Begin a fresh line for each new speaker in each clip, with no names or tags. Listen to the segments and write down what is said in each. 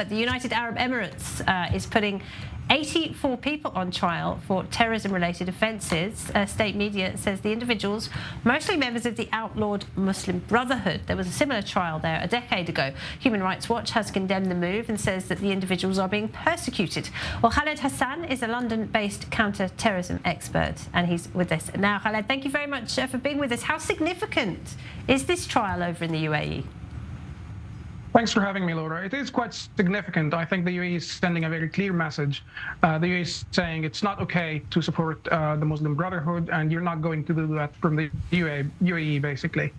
The United Arab Emirates is putting 84 people on trial for terrorism-related offences. State media says the individuals, mostly members of the outlawed Muslim Brotherhood. There was a similar trial there a decade ago. Human Rights Watch has condemned the move and says that the individuals are being persecuted. Well, Khaled Hassan is a London-based counter-terrorism expert, and he's with us now. Khaled, thank you very much for being with us. How significant is this trial over in the UAE?
Thanks for having me, Laura. It is quite significant. I think the UAE is sending a very clear message. The UAE is saying it's not okay to support the Muslim Brotherhood, and you're not going to do that from the UAE, basically.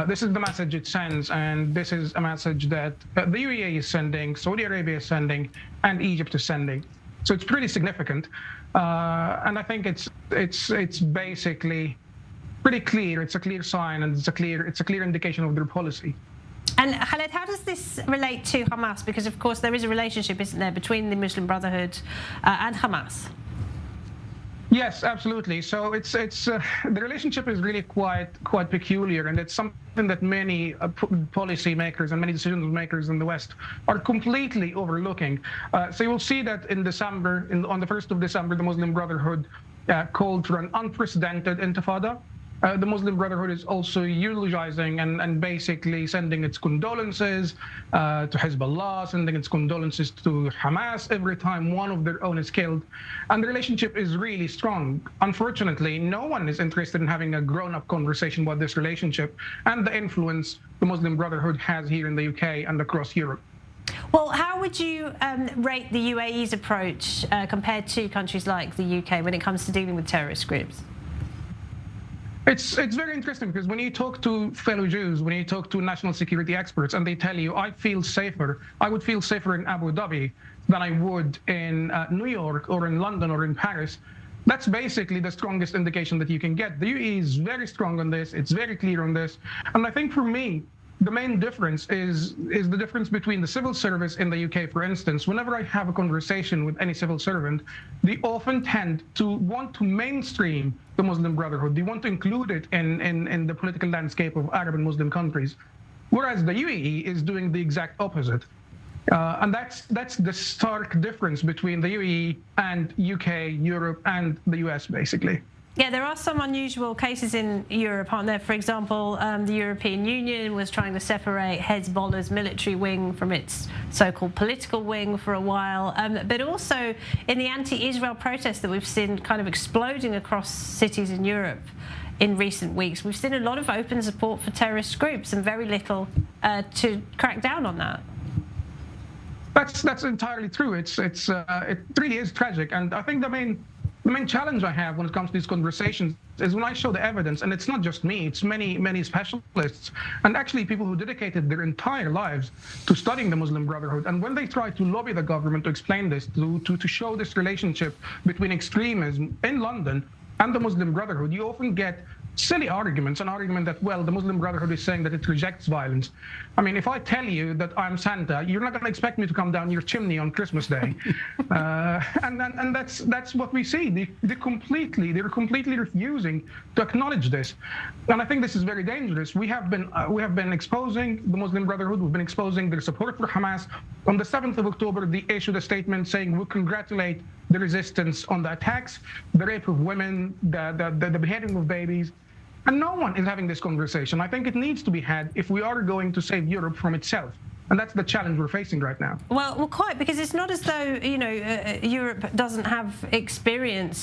This is the message it sends, and this is a message that the UAE is sending, Saudi Arabia is sending, and Egypt is sending. So it's pretty significant. And I think it's basically pretty clear. It's a clear sign, and it's a clear indication of their policy.
And Khaled, how does this relate to Hamas? Because, of course, there is a relationship, isn't there, between the Muslim Brotherhood and Hamas?
Yes, absolutely. So it's the relationship is really quite peculiar, and it's something that many policy makers and many decision makers in the West are completely overlooking. So you will see that in December, on the 1st of December, the Muslim Brotherhood called for an unprecedented intifada. The Muslim Brotherhood is also eulogizing and basically sending its condolences to Hezbollah, sending its condolences to Hamas every time one of their own is killed. And the relationship is really strong. Unfortunately, no one is interested in having a grown-up conversation about this relationship and the influence the Muslim Brotherhood has here in the UK and across Europe.
Well, how would you rate the UAE's approach compared to countries like the UK when it comes to dealing with terrorist groups?
It's very interesting, because when you talk to fellow Jews, when you talk to national security experts, and they tell you, I would feel safer in Abu Dhabi than I would in New York or in London or in Paris, that's basically the strongest indication that you can get. The UAE is very strong on this. It's very clear on this. And I think for me, the main difference is the difference between the civil service in the UK, for instance. Whenever I have a conversation with any civil servant, they often tend to want to mainstream the Muslim Brotherhood. They want to include it in the political landscape of Arab and Muslim countries, whereas the UAE is doing the exact opposite. And that's the stark difference between the UAE and UK, Europe, and the US, basically.
Yeah, there are some unusual cases in Europe, aren't there? For example, the European Union was trying to separate Hezbollah's military wing from its so-called political wing for a while. But also in the anti-Israel protests that we've seen kind of exploding across cities in Europe in recent weeks, we've seen a lot of open support for terrorist groups and very little to crack down on that.
That's entirely true. It really is tragic, and I think the main challenge I have when it comes to these conversations is when I show the evidence, and it's not just me, it's many specialists, and actually people who dedicated their entire lives to studying the Muslim Brotherhood. And when they try to lobby the government to explain this, to show this relationship between extremism in London and the Muslim Brotherhood, you often get silly arguments, an argument that, well, the Muslim Brotherhood is saying that it rejects violence. I mean, if I tell you that I'm Santa, you're not going to expect me to come down your chimney on Christmas Day. And that's what we see. They're completely refusing to acknowledge this. And I think this is very dangerous. We have been exposing the Muslim Brotherhood. We've been exposing their support for Hamas. On the 7th of October, they issued a statement saying we congratulate the resistance on the attacks, the rape of women, the beheading of babies. And no one is having this conversation. I think it needs to be had if we are going to save Europe from itself. And that's the challenge we're facing right now.
Well, quite, because it's not as though, Europe doesn't have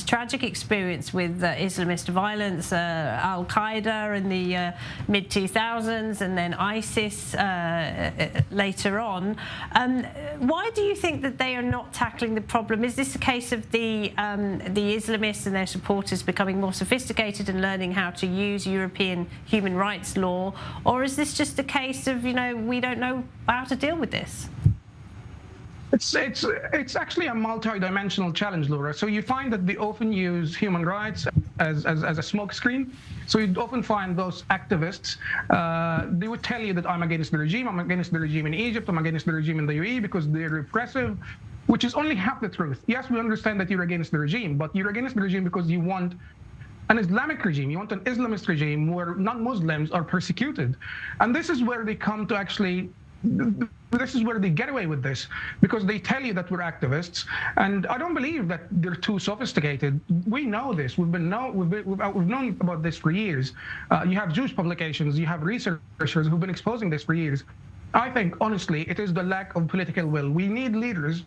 tragic experience with Islamist violence, Al-Qaeda in the mid-2000s, and then ISIS later on. Why do you think that they are not tackling the problem? Is this a case of the Islamists and their supporters becoming more sophisticated and learning how to use European human rights law? Or is this just a case of, we don't know how to deal with this?
It's actually a multi-dimensional challenge, Laura. So you find that they often use human rights as a smokescreen. So you often find those activists, they would tell you that I'm against the regime in Egypt, I'm against the regime in the UAE because they're repressive, which is only half the truth. Yes, we understand that you're against the regime, but you're against the regime because you want an Islamic regime, you want an Islamist regime where non-Muslims are persecuted. And this is where they come to actually this is where they get away with this, because they tell you that we're activists, and I don't believe that they're too sophisticated. We know this. We've known about this for years. You have Jewish publications, you have researchers who've been exposing this for years. I think, honestly, it is the lack of political will. We need leaders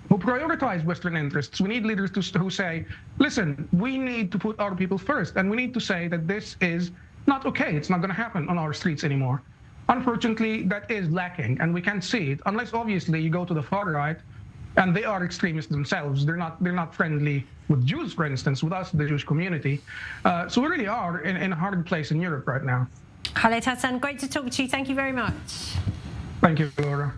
who prioritize Western interests. We need leaders who say, listen, we need to put our people first, and we need to say that this is not okay. It's not going to happen on our streets anymore. Unfortunately, that is lacking, and we can't see it unless, obviously, you go to the far right, and they are extremists themselves. They're not friendly with Jews, for instance, with us, the Jewish community. So we really are in a hard place in Europe right now.
Khaled Hassan, great to talk to you. Thank you very much.
Thank you, Laura.